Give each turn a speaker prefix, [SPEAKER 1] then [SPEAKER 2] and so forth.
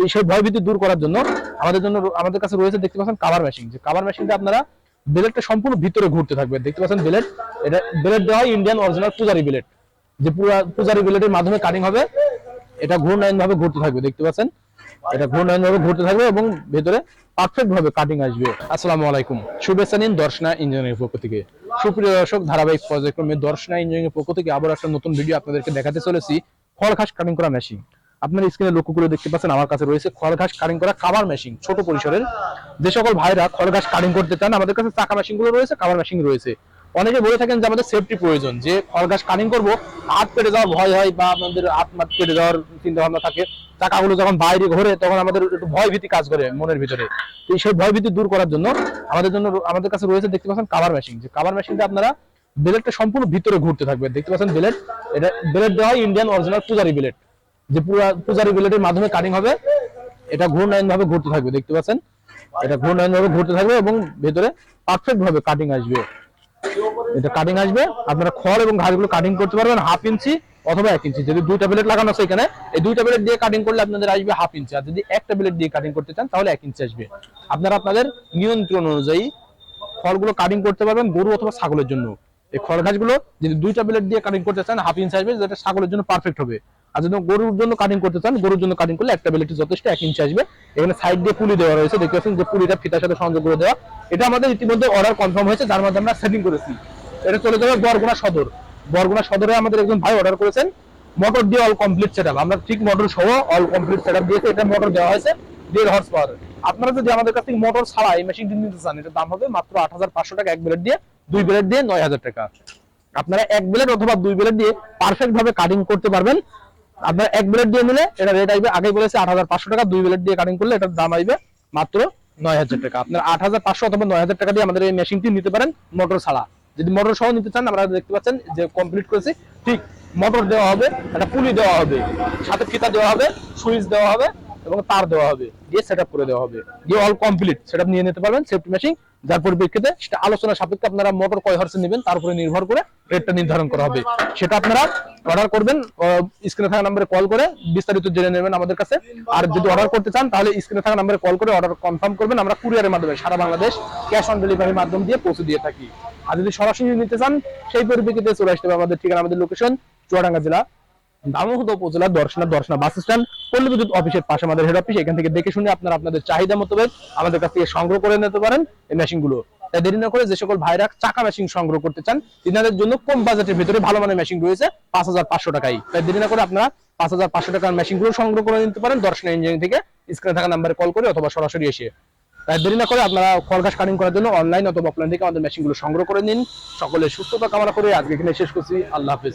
[SPEAKER 1] তো সেই ভয়ভীতি দূর করার জন্য আমাদের কাছে রয়েছে, দেখতে পাচ্ছেন কাভার মেশিন। যে কাভার মেশিনটা আপনারা ব্লেডটা সম্পূর্ণ ভিতরে ঘুরতে থাকবে, দেখতে পাচ্ছেন ব্লেড। এটা ব্লেড দেওয়া হয় ইন্ডিয়ান অরিজিনাল পূজারি ব্লেড, যে পূজারি ব্লেডের মাধ্যমে কাটিং হবে। এটা ঘূর্ণায়ন ভাবে ঘুরতে থাকবে, দেখতে পাচ্ছেন এটা ঘূর্ণায়ন ভাবে ঘুরতে থাকবে এবং ভেতরে পারফেক্ট ভাবে কাটিং আসবে। আসসালামু আলাইকুম, শুভেচ্ছা নিন দর্শনা ইঞ্জিনিয়ারিং পক্ষ থেকে। সুপ্রিয় দর্শক, ধারাবাহিক পর্যায়ক্রমে দর্শনা ইঞ্জিনিয়ারিং পক্ষ থেকে আবার একটা নতুন ভিডিও আপনাদেরকে দেখাতে চলেছি। খড় ঘাস কাটিং করা মেশিন। আপনার স্ক্রিনে লক্ষ্য করে দেখতে পাচ্ছেন আমার কাছে রয়েছে খড় ঘাস কাটিং করা কাভার মেশিন, ছোট পরিসরের। যে সকল ভাইরা খড় ঘাস কাটিং করতে চান, আমাদের কাছে চাকা মেশিন গুলো রয়েছে, কাভার মেশিন রয়েছে। অনেকে বলে থাকেন যে আমাদের সেফটি প্রয়োজন, যে খড় ঘাস কাটিং করবো, হাত কেটে যাওয়ার ভয় হয় বা আমাদের হাত মাত কেটে যাওয়ার চিন্তা ভাবনা থাকে। চাকাগুলো যখন বাইরে ঘোরে তখন আমাদের একটু ভয় ভীতি কাজ করে মনের ভিতরে। তো সেই ভয় ভীতি দূর করার জন্য আমাদের কাছে রয়েছে, দেখতে পাচ্ছেন কাভার মেশিন। যে কাভার মেশিনটা আপনারা ব্লেডটা সম্পূর্ণ ভিতরে ঘুরতে থাকবে, দেখতে পাচ্ছেন ব্লেড। এটা ব্লেড দেওয়া হয় ইন্ডিয়ান অরিজিনাল পূজারি ব্লেড, যে পূজারি ব্লেডের মাধ্যমে কাটিং হবে। এটা ঘূর্ণায়ন ভাবে ঘুরতে থাকবে, দেখতে পাচ্ছেন এটা ঘূর্ণায়ন ভাবে ঘুরতে থাকবে এবং ভেতরে পারফেক্ট ভাবে কাটিং আসবে। এটা কাটিং আসবে, আপনারা খড় এবং ঘাসগুলো কাটিং করতে পারবেন 1/2 ইঞ্চি অথবা 1 ইঞ্চি। যদি দুইটা ব্লেড লাগানো আছে এখানে, এই দুইটা ব্লেড দিয়ে কাটিং করলে আপনাদের আসবে 1/2 ইঞ্চি। আর যদি একটা ব্লেড দিয়ে কাটিং করতে চান তাহলে 1 ইঞ্চি আসবে। আপনারা আপনাদের নিয়ন্ত্রণ অনুযায়ী খড়গুলো কাটিং করতে পারবেন গরু অথবা ছাগলের জন্য। এই খড় ঘাসগুলো যদি দুইটা ব্লেড দিয়ে কাটিং করতে চান 1/2 ইঞ্চি আসবে, যেটা ছাগলের জন্য পারফেক্ট হবে। আর যদি গরুর জন্য কাটিং করতে চান, গরুর জন্য কাটিং করলে একটা ব্লেড যথেষ্ট, 1 ইঞ্চি আসবে। এখানে সাইড দিয়ে পুলি দেওয়া রয়েছে, দেখতে পাচ্ছেন যে পুলিটা ফিতার সাথে সংযোগ করে দেওয়া। এটা আমাদের ইতিমধ্যে অর্ডার কনফার্ম হয়েছে, যার মধ্যে আমরা সেটিং করেছি। এটা চলে যাবে বরগুনা সদর। বরগুনা সদরে আমাদের একজন ভাই অর্ডার করেছেন, মোটর দিয়ে অল কমপ্লিট সেটআপ। আমরা ঠিক মোটর সহ অল কমপ্লিট সেটআপ দিয়েছি। এটা মোটর দেওয়া হয়েছে 1.5 হর্স পাওয়ার। আপনারা যদি আমাদের কাছ থেকে মোটর ছাড়া এই মেশিনটি নিতে চান, এটার দাম হবে মাত্র 8,500 টাকা। এক ব্লেড দিয়ে, দুই ব্লেড দিয়ে 9,000 টাকা। আপনারা এক ব্লেড অথবা দুই ব্লেড দিয়ে পারফেক্ট ভাবে কাটিং করতে পারবেন। আপনারা এক ব্লেড দিয়ে নিলে এটা রেট আসবে, আগে বলেছে 8,500 টাকা। দুই ব্লেড দিয়ে কাটিং করলে এটার দাম আসবে মাত্র 9,000 টাকা। আপনারা 8,500 অথবা 9,000 টাকা দিয়ে আমাদের এই মেশিনটি নিতে পারেন মোটর ছাড়া। যদি মোটর সহ নিতে চান, আমরা দেখতে পাচ্ছেন যে কমপ্লিট করেছি। ঠিক মোটর দেওয়া হবে, একটা পুলি দেওয়া হবে, সাথে ফিতা দেওয়া হবে, সুইচ দেওয়া হবে এবং তার দেওয়া হবে, দিয়ে সেটআপ করে দেওয়া হবে, দিয়ে অল কমপ্লিট সেটআপ নিয়ে নিতে পারবেন সেফটি মেশিন। যার পরিপ্রেক্ষিতে সেটা আলোচনা সাপেক্ষে আপনারা মোটর কয় হর্সে নেবেন তার উপরে নির্ভর করে রেটটা নির্ধারণ করা হবে। সেটা আপনারা অর্ডার করবেন, স্ক্রিনে থাকা নম্বরে কল করে বিস্তারিত জেনে নেবেন আমাদের কাছে। আর যদি অর্ডার করতে চান তাহলে স্ক্রিনে থাকা নম্বরে কল করে অর্ডার কনফার্ম করবেন। আমরা কুরিয়ারের মাধ্যমে সারা বাংলাদেশ ক্যাশ অন ডেলিভারির মাধ্যম দিয়ে পৌঁছে দিয়ে থাকি। আর যদি সরাসরি নিতে চান, সেই পরিপ্রেক্ষিতে চলে আসতে হবে আমাদের ঠিকানা, আমাদের লোকেশন চুয়াডাঙ্গা জেলা দামোহদা উপজেলা দর্শনা বাস স্ট্যান্ড, পল্লী বিদ্যুৎ অফিসের পাশে আমাদের হেড অফিস। এখান থেকে দেখে শুনে আপনারা আপনাদের চাহিদা মোতাবেক আমাদের কাছ থেকে সংগ্রহ করে নিতে পারেন এই মেশিনগুলো। তাই দেরি না করে যে সকল ভাইরা চাকা মেশিন সংগ্রহ করতে চান, তিনাদের জন্য কম বাজেটের ভিতরে ভালো মানের মেশিন রয়েছে 5,500 টাকায়। তাই দেরি না করে আপনারা 5,500 টাকার মেশিনগুলো সংগ্রহ করে নিতে পারেন দর্শনা ইঞ্জিনিয়ারিং থেকে, স্ক্রিনে থাকা নাম্বারে কল করে অথবা সরাসরি এসে। তাই দেরি না করে আপনারা খড় ঘাস কাটিং করার জন্য অনলাইন অথবা অফলাইন থেকে আমাদের মেশিনগুলো সংগ্রহ করে নিন। সকলের সুস্থতা কামনা করে আজকে এখানে শেষ করছি। আল্লাহ হাফেজ।